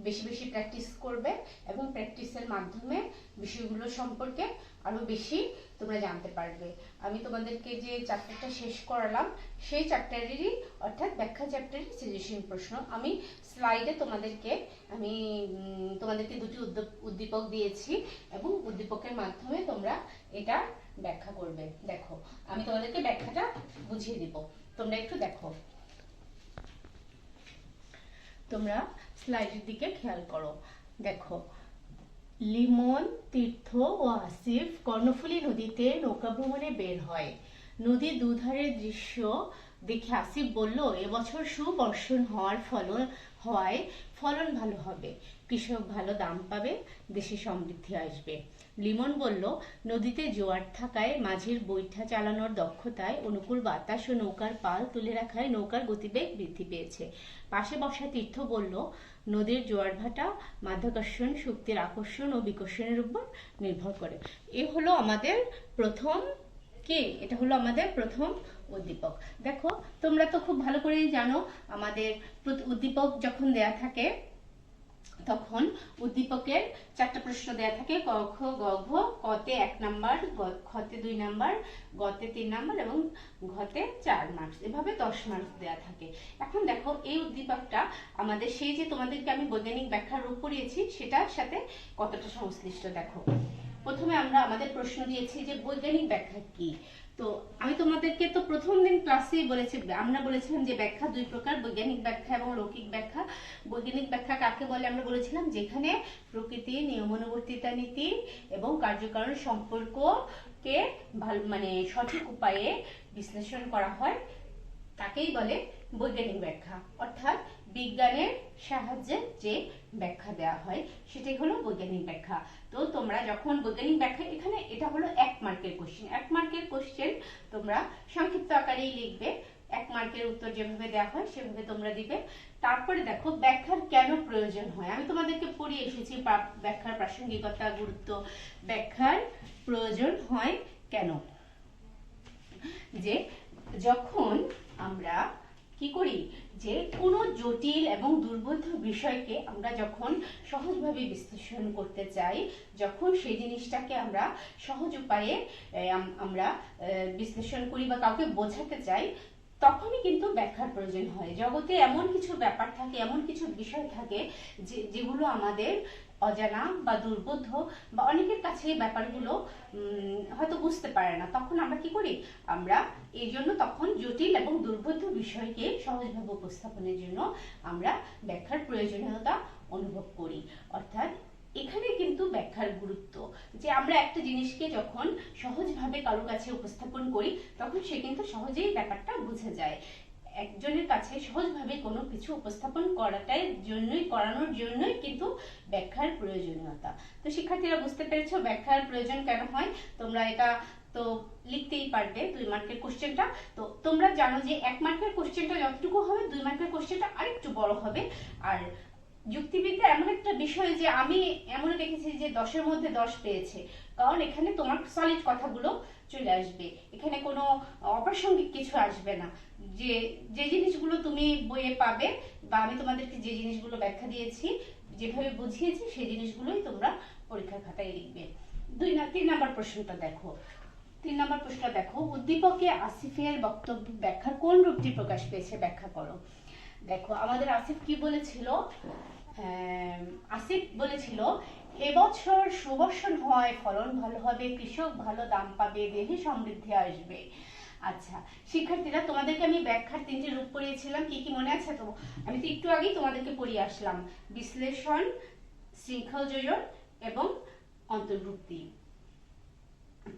বেশি বেশি প্র্যাকটিস করবে এবং প্র্যাকটিসের মাধ্যমে বিষয়গুলো সম্পর্কে আরো বেশি তোমরা জানতে পারবে। আমি তোমাদেরকে যে চ্যাপ্টারটা শেষ করালাম সেই চ্যাপ্টারেরই অর্থাৎ ব্যাখ্যা চ্যাপ্টারের সৃজনশীল প্রশ্ন আমি স্লাইডে তোমাদেরকে দুটি উদ্দীপক দিয়েছি এবং উদ্দীপকের মাধ্যমে তোমরা এটা ব্যাখ্যা করবে। দেখো, আমি তোমাদেরকে ব্যাখ্যাটা বুঝিয়ে দিব, তোমরা একটু দেখো। তোমরা স্লাইডের দিকে খেয়াল করো। দেখো, লিমন, তীর্থ ও আসিফ কর্ণফুলী নদীতে নৌকা ভ্রমণে বের হয়। নদীর দুধারের দৃশ্য দেখে আসিফ বলল, এবছর সুবর্ষণ হওয়ায় ফলন ভালো হবে, কৃষক ভালো দাম পাবে, দেশে সমৃদ্ধি আসবে। লিমন বলল, নদীতে জোয়ার থাকায় মাঝির বৈঠা চালানোর দক্ষতায়, অনুকূল বাতাস ও নৌকার পাল তুলে রাখায় নৌকার গতিবেগ বৃদ্ধি পেয়েছে। পাশে বসা তীর্থ বলল, নদীর জোয়ার ভাটা মাধ্যাকর্ষণ শক্তির আকর্ষণ ও বিকর্ষণের উপর নির্ভর করে। এটা হলো আমাদের প্রথম উদ্দীপক। দেখো, তোমরা তো খুব ভালো করেই জানো আমাদের উদ্দীপক যখন দেয়া থাকে তখন উদ্দীপকের 4টা প্রশ্ন দেয়া থাকে, ক খ গ ঘ। কতে 1 নাম্বার, খতে 2 নাম্বার, গতে 3 নাম্বার এবং ঘতে 4 মার্কস, এভাবে 10 মার্কস দেয়া থাকে। এখন দেখো, এই উদ্দীপকটা আমাদের সেই যে তোমাদেরকে আমি বৈজ্ঞানিক ব্যাখ্যার রূপ পড়িয়েছি সেটার সাথে কতটা সংশ্লিষ্ট দেখো। প্রথমে আমরা আমাদের প্রশ্ন দিয়েছি যে বৈজ্ঞানিক ব্যাখ্যা কি। তো আমি তোমাদেরকে তো প্রথম দিন ক্লাসেই আমরা বলেছিলাম যে ব্যাখ্যা 2 প্রকার, বৈজ্ঞানিক ব্যাখ্যা এবং লৌকিক ব্যাখ্যা। বৈজ্ঞানিক ব্যাখ্যা কাকে বলে আমরা বলেছিলাম, যেখানে প্রকৃতি, নিয়মানুবর্তিতা নীতি এবং কার্যকারণ সম্পর্ককে সঠিক উপায়ে বিশ্লেষণ করা হয়, তাকেই বলে বৈজ্ঞানিক ব্যাখ্যা। অর্থাৎ বিজ্ঞানের সাহায্যে যে ব্যাখ্যা দেওয়া হয় সেটাই হলো বৈজ্ঞানিক ব্যাখ্যা। তো তোমরা যখন বৈজ্ঞানিক ব্যাখ্যা, এখানে এটা হলো 1 মার্কের কোশ্চেন। 1 মার্কের কোশ্চেন তোমরা সংক্ষিপ্ত আকারেই লিখবে, 1 মার্কের উত্তর যেভাবে দেওয়া হয় সেভাবে তোমরা দিবে। তারপরে দেখো, ব্যাখ্যার কেন প্রয়োজন হয়। আমি তোমাদেরকে পড়িয়ে এসেছি ব্যাখ্যার প্রাসঙ্গিকতা, গুরুত্ব। ব্যাখ্যার প্রয়োজন হয় কেন, যে যখন আমরা কি করি, যে কোনো জটিল এবং দুর্বোধ্য বিষয়কে আমরা যখন সহজভাবে বিশ্লেষণ করতে চাই, যখন সেই জিনিসটাকে আমরা সহজ উপায়ে আমরা বিশ্লেষণ করি বা কাউকে বোঝাতে চাই, তখনই কিন্তু ব্যাখ্যার প্রয়োজন হয়। জগতে এমন কিছু ব্যাপার থাকে, এমন কিছু বিষয় থাকে যেগুলো আমাদের অজানা বা দুর্বোধ্য, বা অনেকের কাছে এই ব্যাপারগুলো হয়তো বুঝতে পারে না। তখন আমরা কি করি, আমরা এই জন্য তখন জটিল এবং দুর্বোধ্য বিষয়কে সহজভাবে উপস্থাপনের জন্য আমরা ব্যাখ্যার প্রয়োজনীয়তা অনুভব করি। অর্থাৎ এখানে কিন্তু ব্যাখ্যার গুরুত্ব, যে আমরা একটা জিনিসকে যখন সহজভাবে কারো কাছে উপস্থাপন করি তখন সে কিন্তু সহজেই ব্যাপারটা বুঝে যায়। একজনের কাছে সহজভাবে কোনো কিছু উপস্থাপন করানোর জন্যই কিন্তু ব্যাখ্যার প্রয়োজনীয়তা। তো শিক্ষার্থীরা বুঝতে পেরেছো ব্যাখ্যার প্রয়োজন কেন হয়। তোমরা এটা তো লিখতেই পারবে 2 মার্কের কোশ্চেনটা। তো তোমরা জানো যে 1 মার্কের কোশ্চেনটা যতটুকু হবে 2 মার্কের কোশ্চেনটা আরেকটু বড় হবে। আর যুক্তিবিদ্যা এমন একটা বিষয় যে আমি এমন দেখেছি যে 10-এর মধ্যে 10 পেয়েছে, কারণ এখানে তোমার সলিড কথাগুলো চলে আসবে, এখানে কোনো অপ্রাসঙ্গিক কিছু আসবে না। যে জিনিসগুলো তুমি বইয়ে পাবে বা আমি তোমাদেরকে যে জিনিসগুলো ব্যাখ্যা দিয়েছি, যেভাবে বুঝিয়েছি, সেই জিনিসগুলোই তোমরা পরীক্ষার খাতায় লিখবে। 3 নাম্বার প্রশ্নটা দেখো। 3 নাম্বার প্রশ্নটা দেখো, উদ্দীপকে আসিফের বক্তব্য ব্যাখ্যার কোন রূপটি প্রকাশ পেয়েছে ব্যাখ্যা করো। দেখো, আমাদের আসিফ কি বলেছিল, আসিফ বলেছিল এবছর সুবর্ষণ হয়, ফলন ভালো হবে, কৃষক ভালো দাম পাবে, দেশে সমৃদ্ধি আসবে। আচ্ছা শিক্ষার্থীরা, তোমাদেরকে আমি ব্যাখ্যার 3টি রূপ পড়িয়েছিলাম, কি কি মনে আছে? তো আমি তো একটু আগেই তোমাদেরকে পড়িয়ে আসলাম, বিশ্লেষণ, শৃঙ্খল যোজন এবং অন্তর্ভুক্তি।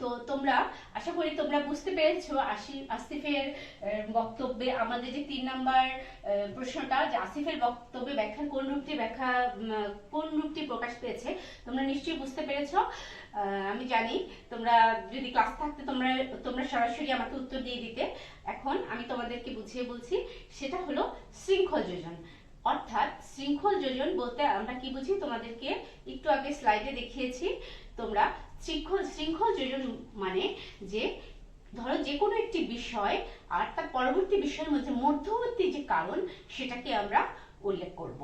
তো তোমরা আশা করি তোমরা বুঝতে পেরেছো আসিফের বক্তব্যে আমাদের যে 3 নাম্বার প্রশ্নটা, যে আসিফের বক্তব্যে ব্যাখ্যার কোন রূপটি প্রকাশ পেয়েছে, তোমরা নিশ্চয়ই বুঝতে পেরেছো। আমি জানি তোমরা যদি ক্লাস থাকতে তোমরা সরাসরি আমাকে উত্তর দিয়ে দিতে। এখন আমি তোমাদেরকে বুঝিয়ে বলছি, সেটা হলো শৃঙ্খল যোজন। অর্থাৎ শৃঙ্খল যোজন বলতে আমরা কি বুঝি, তোমাদেরকে একটু আগে স্লাইডে দেখিয়েছি। তোমরা শৃঙ্খল যোজন মানে যে ধরো যে কোনো একটি বিষয় আর তার পরবর্তী বিষয়ের মধ্যে মধ্যবর্তী যে কারণ সেটাকে আমরা উল্লেখ করব।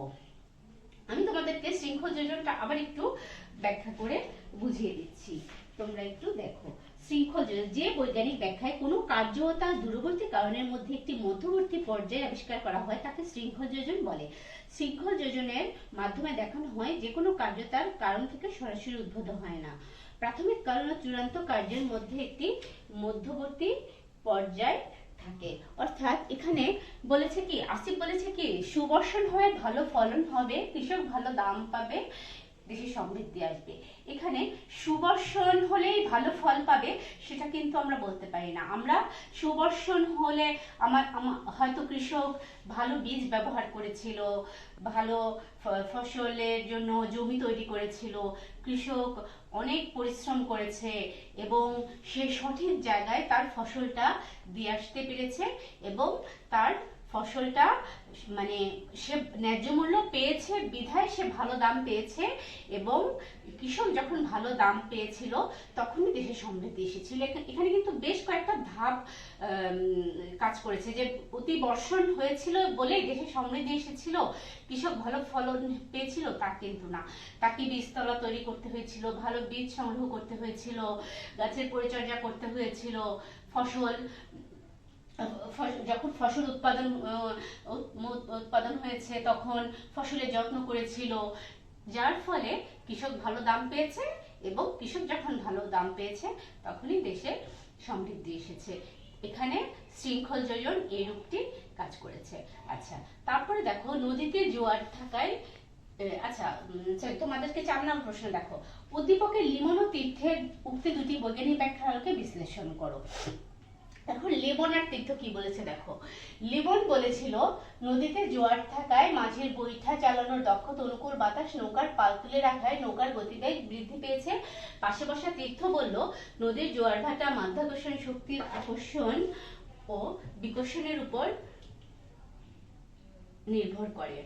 আমি তোমাদেরকে শৃঙ্খল যোজনটা আবার একটু ব্যাখ্যা করে বুঝিয়ে দিচ্ছি, তোমরা একটু দেখো। শৃঙ্খল যোজন যে বৈজ্ঞানিক ব্যাখ্যায় কোনো কার্য ও তার দূরবর্তী কারণের মধ্যে একটি মধ্যবর্তী পর্যায়ে আবিষ্কার করা হয় তাকে শৃঙ্খল যোজন বলে। শৃঙ্খল যোজনের মাধ্যমে দেখানো হয় যে কোনো কার্য তার কারণ থেকে সরাসরি উদ্ভূত হয় না, প্রাথমিক কারণ ও চূড়ান্ত কার্যের মধ্যে একটি মধ্যবর্তী পর্যায় থাকে। অর্থাৎ এখানে বলেছে কি, আসিফ বলেছে কি, সুবর্ষণ হয়ে ভালো ফলন হবে, কৃষক ভালো দাম পাবে, দেশে সমৃদ্ধি আসবে। এখানে সুবর্ষণ হলেই ভালো ফল পাবে সেটা কিন্তু আমরা বলতে পারি না। আমরা সুবর্ষণ হলে আমার হয়তো কৃষক ভালো বীজ ব্যবহার করেছিল, ভালো ফসলের জন্য জমি তৈরি করেছিল, কৃষক অনেক পরিশ্রম করেছে এবং সে সঠিক জায়গায় তার ফসলটা দিয়ে আসতে পেরেছে এবং তার ফসলটা মানে সে ন্যায্য মূল্য পেয়েছে বিধায় সে ভালো দাম পেয়েছে এবং কৃষক যখন ভালো দাম পেয়েছিল তখনই দেশে সমৃদ্ধি এসেছিল। এখানে কিন্তু বেশ কয়েকটা ধাপ কাজ করেছে, যে অতি বর্ষণ হয়েছিল বলে দেশে সমৃদ্ধি এসেছিল, কৃষক ভালো ফলন পেয়েছিল তা কিন্তু না। তাকে বীজতলা তৈরি করতে হয়েছিল, ভালো বীজ সংগ্রহ করতে হয়েছিল, গাছের পরিচর্যা করতে হয়েছিল, যখন ফসল উৎপাদন হয়েছে তখন ফসলের যত্ন করেছিল, যার ফলে কৃষক ভালো দাম পেয়েছে এবং কৃষক যখন ভালো দাম পেয়েছে তখনই দেশে সমৃদ্ধি এসেছে। এখানে শৃঙ্খল যোজন এই রূপটি কাজ করেছে। আচ্ছা, তারপরে দেখো নদীতে জোয়ার থাকায়, আচ্ছা তোমাদেরকে 4 নম্বর প্রশ্ন দেখো, উদ্দীপকের লিমন ও তীর্থের উক্তি দুটি বৈজ্ঞানিক ব্যাখ্যাকে বিশ্লেষণ করো। এখন লিবন আর তীর্থ কি বলেছে দেখো। লিবন বলেছিল নদীতে জোয়ার থাকায় মাঝির বৈঠা চালানোর দক্ষতা, অনুকূল বাতাস, নৌকার পাল তুলে রাখায় নৌকার গতিবেগ বৃদ্ধি পেয়েছে। পাশে বসা তীর্থ বলল নদীর জোয়ার ভাটা মাধ্যাকর্ষণ শক্তির আকর্ষণ ও বিকর্ষণের উপর নির্ভর করে।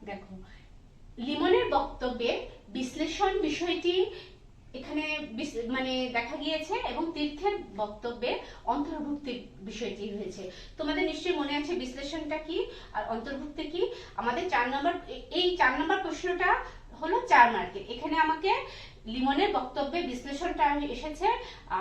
দেখো লিমনের বক্তব্যে বিশ্লেষণ বিষয়টি এখানে মানে দেখা গিয়েছে এবং তীর্থের বক্তব্যে অন্তর্ভুক্তি বিষয়টি হয়েছে। তোমাদের নিশ্চয়ই মনে আছে বিশ্লেষণটা কি আর অন্তর্ভুক্তি কি। আমাদের 4 নম্বর এই 4 নম্বর প্রশ্নটা হলো 4 মার্কের। এখানে আমাকে লিমনের বক্তব্যে বিশ্লেষণটা এসেছে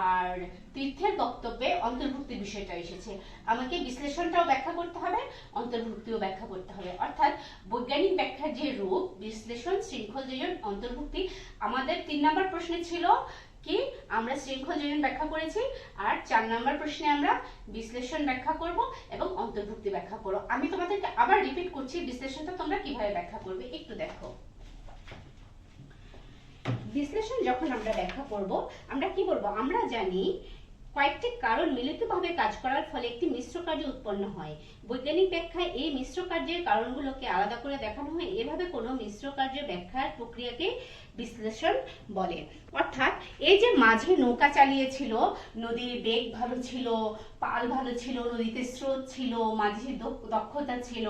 আর তীর্থের বক্তব্যে অন্তর্ভুক্তি বিষয়টা এসেছে। আমাকে বিশ্লেষণটাও ব্যাখ্যা করতে হবে, অন্তর্ভুক্তিও ব্যাখ্যা করতে হবে। অর্থাৎ বৈজ্ঞানিক ব্যাখ্যার যে রূপ, বিশ্লেষণ, শৃঙ্খল যোজন, অন্তর্ভুক্তি। আমাদের 3 নম্বর প্রশ্নে ছিল কি আমরা শৃঙ্খল যোজন ব্যাখ্যা করেছি আর 4 নম্বর প্রশ্নে আমরা বিশ্লেষণ ব্যাখ্যা করব এবং অন্তর্ভুক্তি ব্যাখ্যা করব। আমি তোমাদেরকে আবার রিপিট করছি বিশ্লেষণটা তোমরা কিভাবে ব্যাখ্যা করবে একটু দেখো। বিশ্লেষণ যখন আমরা ব্যাখ্যা করব আমরা কি বলবো, আমরা জানি কয়েকটি কারণ মিলিতভাবে কাজ করার ফলে একটি মিশ্র কার্য উৎপন্ন হয়। বৈজ্ঞানিক ব্যাখ্যায় এই মিশ্র কার্যের কারণগুলোকে আলাদা করে দেখানো হয়। এভাবে কোনো মিশ্র কার্যের ব্যাখ্যার প্রক্রিয়াকে বিশ্লেষণ বলে। অর্থাৎ এই যে মাঝি নৌকা চালিয়েছিল, নদীর বেগ ভালো ছিল, পাল ভালো ছিল, নদীতে স্রোত ছিল, মাঝির দক্ষতা ছিল,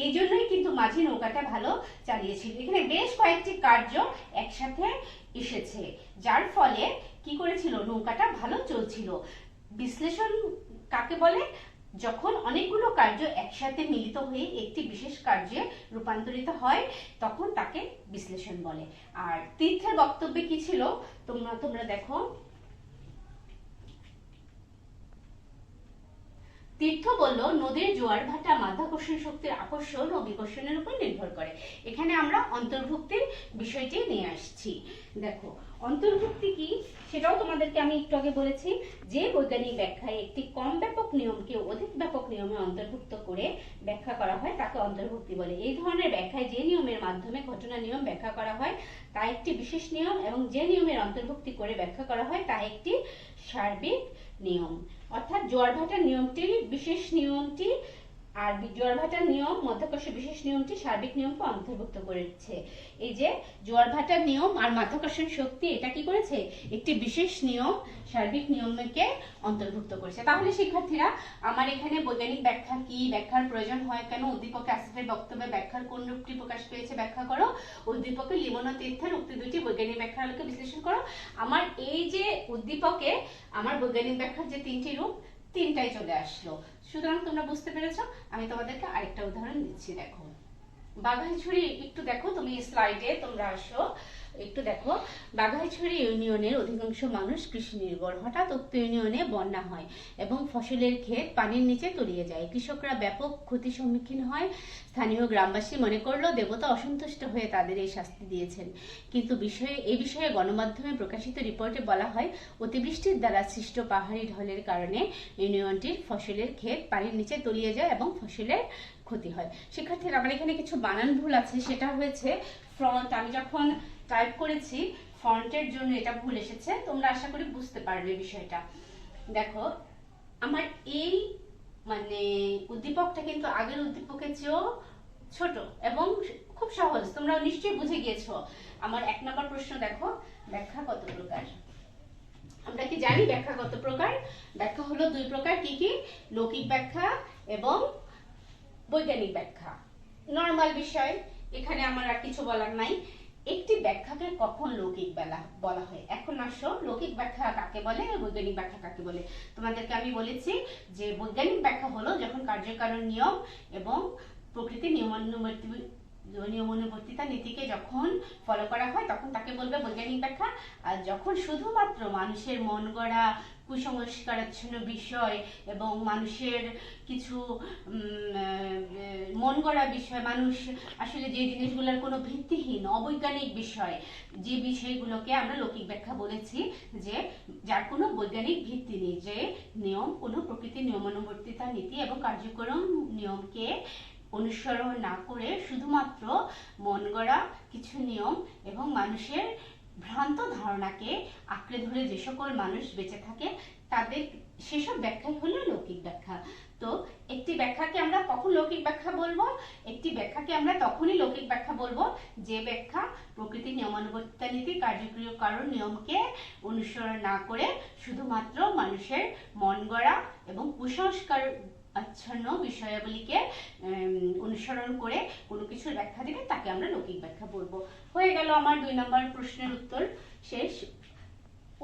এই জন্যই কিন্তু মাঝি নৌকাটা ভালো চালিয়েছিল। এখানে বেশ কয়েকটি কার্য একসাথে এসেছে যার ফলে কি করেছিল, নৌকাটা ভালো চলছিল। বিশ্লেষণ কাকে বলে, যখন অনেকগুলো কার্য একসাথে মিলিত হয়ে একটি বিশেষ কার্যে রূপান্তরিত হয় তখন তাকে বিশ্লেষণ বলে। আর তীর্থের বক্তব্যে কি ছিল তোমরা দেখো। তীর্থ বলল নদীর জোয়ার ভাটা মাধ্যাকর্ষণ শক্তির আকর্ষণ ও বিকর্ষণের উপর নির্ভর করে। এখানে আমরা অন্তর্ভুক্তির বিষয়টি নিয়ে আসছি। দেখো অন্তর্ভুক্তি কি সেটাও তোমাদেরকে আমি একটু আগে বলেছি, যে বৈজ্ঞানিক ব্যাখ্যায় একটি কম ব্যাপক নিয়মকে অধিক ব্যাপক নিয়মে অন্তর্ভুক্ত করে ব্যাখ্যা করা হয় তাকে অন্তর্ভুক্তি বলে। এই ধরনের ব্যাখ্যায় যে নিয়মের মাধ্যমে ঘটনা নিয়ম ব্যাখ্যা করা হয় তা একটি বিশেষ নিয়ম এবং যে নিয়মের অন্তর্ভুক্তি করে ব্যাখ্যা করা হয় তা একটি সার্বিক নিয়ম। অর্থাৎ জোয়ার ভাটার নিয়মটি বিশেষ নিয়মটি আর জোয়ার ভাটার নিয়ম মধ্যাকর্ষ বিশেষ নিয়মটি সার্বিক নিয়মকে অন্তর্ভুক্ত করেছে। এই যে জোয়ার ভাটার নিয়ম আর মাধ্যাকর্ষণ শক্তি এটা কি করেছে, একটি বিশেষ নিয়ম সার্বিক নিয়মকে অন্তর্ভুক্ত করেছে। তাহলে শিক্ষার্থীরা আমার এখানে বৈজ্ঞানিক ব্যাখ্যা কি, ব্যাখ্যার প্রয়োজন হয় কেন, উদ্দীপকে আসিফের বক্তব্যে ব্যাখ্যার কোন রূপটি প্রকাশ পেয়েছে ব্যাখ্যা করো, উদ্দীপকে লিমন ও তীর্থের উক্তি দুটি বৈজ্ঞানিক ব্যাখ্যার আলোকে বিশ্লেষণ করো। আমার এই যে উদ্দীপকে আমার বৈজ্ঞানিক ব্যাখ্যার যে তিনটি রূপ, তিনটাই চলে আসলো। সুতরাং তোমরা বুঝতে পেরেছো। আমি তোমাদেরকে আরেকটা উদাহরণ দিচ্ছি, দেখো বাঘাইছড়ি, একটু দেখো তুমি স্লাইডে তোমরা আসো, একটু দেখো। বাঘাইছড়ি ইউনিয়নের অধিকাংশ মানুষ কৃষি নির্ভর। হঠাৎ উক্ত ইউনিয়নে বন্যা হয় এবং ফসলের ক্ষেত পানির নিচে তলিয়ে যায়। কৃষকরা ব্যাপক ক্ষতির সম্মুখীন হয়। স্থানীয় গ্রামবাসী মনে করলো দেবতা অসন্তুষ্ট হয়ে তাদের এই শাস্তি দিয়েছেন। কিন্তু এই বিষয়ে গণমাধ্যমে প্রকাশিত রিপোর্টে বলা হয় অতিবৃষ্টির দ্বারা সৃষ্ট পাহাড়ি ঢলের কারণে ইউনিয়নটির ফসলের ক্ষেত পানির নিচে তলিয়ে যায় এবং ফসলের ক্ষতি হয়। শিক্ষার্থীরা আমার এখানে কিছু বানান ভুল আছে, সেটা হয়েছে ফ্রন্ট। আমি যখন টাইপ করেছি ফন্টের জন্য এটা ভুল এসেছে, তোমরা আশা করি বুঝতে পারবে বিষয়টা। দেখো আমার এই মানে উদ্দীপকটা কিন্তু আগের উদ্দীপকের চেয়েও ছোট এবং খুব সহজ, তোমরা নিশ্চয়ই বুঝে গিয়েছো। আমার 1 নম্বর প্রশ্ন দেখো, ব্যাখ্যা কত প্রকার? আমরা কি জানি ব্যাখ্যা কত প্রকার? ব্যাখ্যা হলো 2 প্রকার। কি কি? লৌকিক ব্যাখ্যা এবং বৈজ্ঞানিক ব্যাখ্যা। নরমাল বিষয়, এখানে আমার আর কিছু বলার নাই। একটি ব্যাখ্যাকে কখন লৌকিক বলা হয়? এখন আসো লৌকিক ব্যাখ্যা কাকে বলে, বৈজ্ঞানিক ব্যাখ্যা কাকে বলে। তোমাদেরকে আমি বলেছি যে বৈজ্ঞানিক ব্যাখ্যা হলো যখন কার্যকারণ নিয়ম এবং প্রকৃতির নিয়মানুবর্তিতা নীতিকে যখন ফলো করা হয় তখন তাকে বলবে বৈজ্ঞানিক ব্যাখ্যা। আর যখন শুধুমাত্র মানুষের মন গড়া কুসংস্কারাচ্ছন্ন বিষয় এবং মানুষের কিছু মন গড়া বিষয়, মানুষ আসলে যে জিনিসগুলোর কোনো ভিত্তিহীন অবৈজ্ঞানিক বিষয়, যে বিষয়গুলোকে আমরা লৌকিক ব্যাখ্যা বলেছি, যে যার কোনো বৈজ্ঞানিক ভিত্তি নেই, যে নিয়ম কোনো প্রকৃতির নিয়মানুবর্তিতা নীতি এবং কার্যক্রম নিয়মকে অনুসরণ না করে শুধুমাত্র মন গড়া কিছু নিয়ম এবং মানুষের ভ্রান্ত ধারণাকে আঁকড়ে ধরে যে সকল মানুষ বেঁচে থাকে তাদের সেসব ব্যাখ্যাই হলো লৌকিক ব্যাখ্যা। তো একটি ব্যাখ্যাকে আমরা কখন লৌকিক ব্যাখ্যা বলবো? একটি ব্যাখ্যাকে আমরা তখনই লৌকিক ব্যাখ্যা বলবো যে ব্যাখ্যা প্রকৃতির নিয়মানুবর্তিতা নীতি কার্যকরী কারণ নিয়মকে অনুসরণ না করে শুধুমাত্র মানুষের মন গড়া এবং কুসংস্কার আচ্ছন্ন বিষয়াবলীকে অনুসরণ করে কোনো কিছুর ব্যাখ্যা দিবে, তাকে আমরা লৌকিক ব্যাখ্যা বলবো। হয়ে গেল আমার 2 নম্বর প্রশ্নের উত্তর শেষ।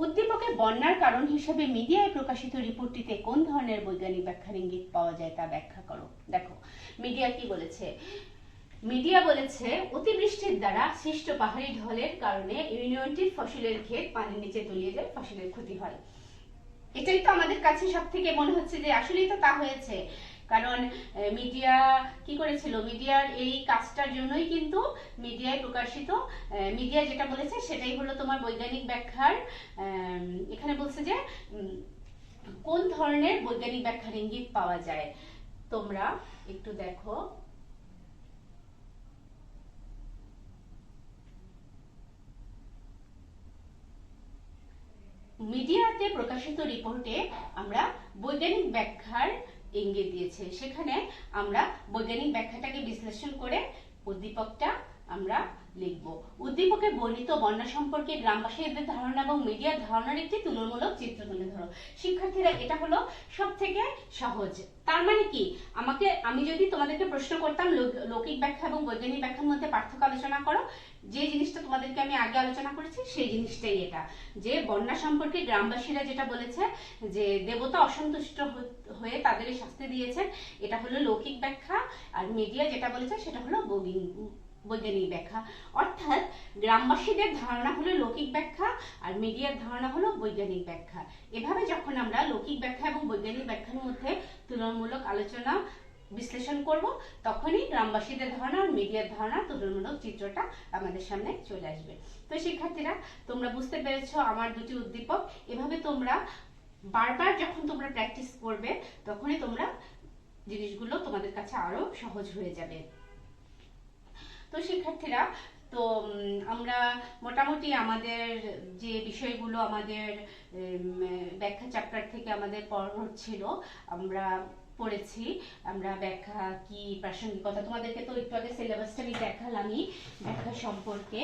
উদ্দীপকে বন্যার কারণ হিসেবে মিডিয়ায় প্রকাশিত রিপোর্টটিতে কোন ধরনের বৈজ্ঞানিক ব্যাখ্যার ইঙ্গিত পাওয়া যায় তা ব্যাখ্যা করো। দেখো মিডিয়া কি বলেছে, মিডিয়া বলেছে অতিবৃষ্টির দ্বারা সৃষ্ট পাহাড়ি ঢলের কারণে ইউনিয়নটির ফসলের ক্ষেত পানির নিচে তলিয়ে যায়, ফসলের ক্ষতি হয়। এটাই তো আমাদের কাছে সব থেকে মনে হচ্ছে যে আসলেই তো তা হয়েছে, কারণ মিডিয়া কি করেছিল, মিডিয়ার এই কাজটার জন্যই কিন্তু মিডিয়ায় প্রকাশিত, মিডিয়া যেটা বলেছে সেটাই হলো তোমার বৈজ্ঞানিক ব্যাখ্যার। এখানে বলছে যে কোন ধরনের বৈজ্ঞানিক ব্যাখ্যার ইঙ্গিত পাওয়া যায়, তোমরা একটু দেখো। মিডিয়াতে প্রকাশিত রিপোর্টে আমরা বৈজ্ঞানিক ব্যাখ্যার ইঙ্গিত দিয়েছে, সেখানে আমরা বৈজ্ঞানিক ব্যাখ্যাটাকে বিশ্লেষণ করে উদ্দীপকটা আমরা লিখব। উদ্দীপকে বর্ণিত বন্যা সম্পর্কে গ্রামবাসীদের ধারণা এবং মিডিয়ার ধারণার একটি তুলনামূলক চিত্র তুলে ধরো। শিক্ষার্থীরা এটা হলো সব থেকে সহজ। তার মানে কি, আমি যদি তোমাদেরকে প্রশ্ন করতাম লৌকিক ব্যাখ্যা এবং বৈজ্ঞানিক ব্যাখ্যার মধ্যে পার্থক্য আলোচনা করো, যে জিনিসটা তোমাদেরকে আমি আগে আলোচনা করেছি সেই জিনিসটাই এটা, যে বন্যা সম্পর্কে গ্রামবাসীরা যেটা বলেছে যে দেবতা অসন্তুষ্ট হয়ে তাদের শাস্তি দিয়েছেন, এটা হলো লৌকিক ব্যাখ্যা। আর মিডিয়া যেটা বলেছে সেটা হলো বৈজ্ঞানিক ব্যাখ্যা। অর্থাৎ গ্রামবাসীদের ধারণা হলো লৌকিক ব্যাখ্যা আর মিডিয়ার ধারণা হলো বৈজ্ঞানিক ব্যাখ্যা। এভাবে যখন আমরা লৌকিক ব্যাখ্যা এবং বৈজ্ঞানিক ব্যাখ্যার মধ্যে তুলনামূলক আলোচনা বিশ্লেষণ করব, তখনই গ্রামবাসীদের ধারণা আর মিডিয়ার ধারণা তুলনামূলক চিত্রটা আমাদের সামনে চলে আসবে। তো শিক্ষার্থীরা তোমরা বুঝতে পেরেছো আমার দুটি উদ্দীপক। এভাবে তোমরা বারবার যখন তোমরা প্র্যাকটিস করবে তখনই তোমরা জিনিসগুলো তোমাদের কাছে আরো সহজ হয়ে যাবে। তো শিক্ষার্থীরা, তো আমরা মোটামুটি আমাদের যে বিষয়গুলো আমাদের ব্যাখ্যা চ্যাপ্টার থেকে আমাদের পড়ানো ছিল আমরা পড়েছি আমরা। ব্যাখ্যা কি, প্রাসঙ্গিকতা, তোমাদেরকে তো একটু আগে সিলেবাসটা আমি দেখালামই ব্যাখ্যা সম্পর্কে,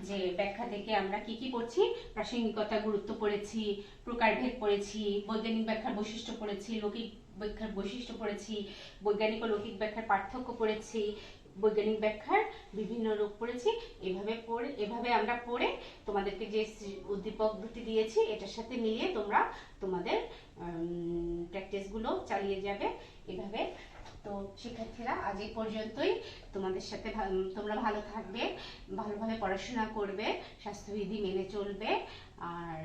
যে ব্যাখ্যা থেকে আমরা কি কি পড়ছি। প্রাসঙ্গিকতা, গুরুত্ব পড়েছি, প্রকারভেদ পড়েছি, বৈজ্ঞানিক ব্যাখ্যার বৈশিষ্ট্য পড়েছি, লৌকিক ব্যাখ্যার বৈশিষ্ট্য পড়েছি, বৈজ্ঞানিক ও লৌকিক ব্যাখ্যার পার্থক্য পড়েছি, বৈজ্ঞানিক ব্যাখ্যার বিভিন্ন রূপ পড়েছি। এভাবে আমরা পড়ে তোমাদেরকে যে উদ্দীপক দুটি দিয়েছি এটার সাথে মিলিয়ে তোমরা তোমাদের প্র্যাকটিসগুলো চালিয়ে যাবে এভাবে। তো শিক্ষার্থীরা, আজ এই পর্যন্তই। তোমাদের সাথে তোমরা ভালো থাকবে, ভালোভাবে পড়াশোনা করবে, স্বাস্থ্যবিধি মেনে চলবে, আর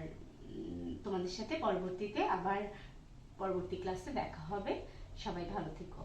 তোমাদের সাথে পরবর্তীতে আবার পরবর্তী ক্লাসে দেখা হবে। সবাই ভালো থেকো।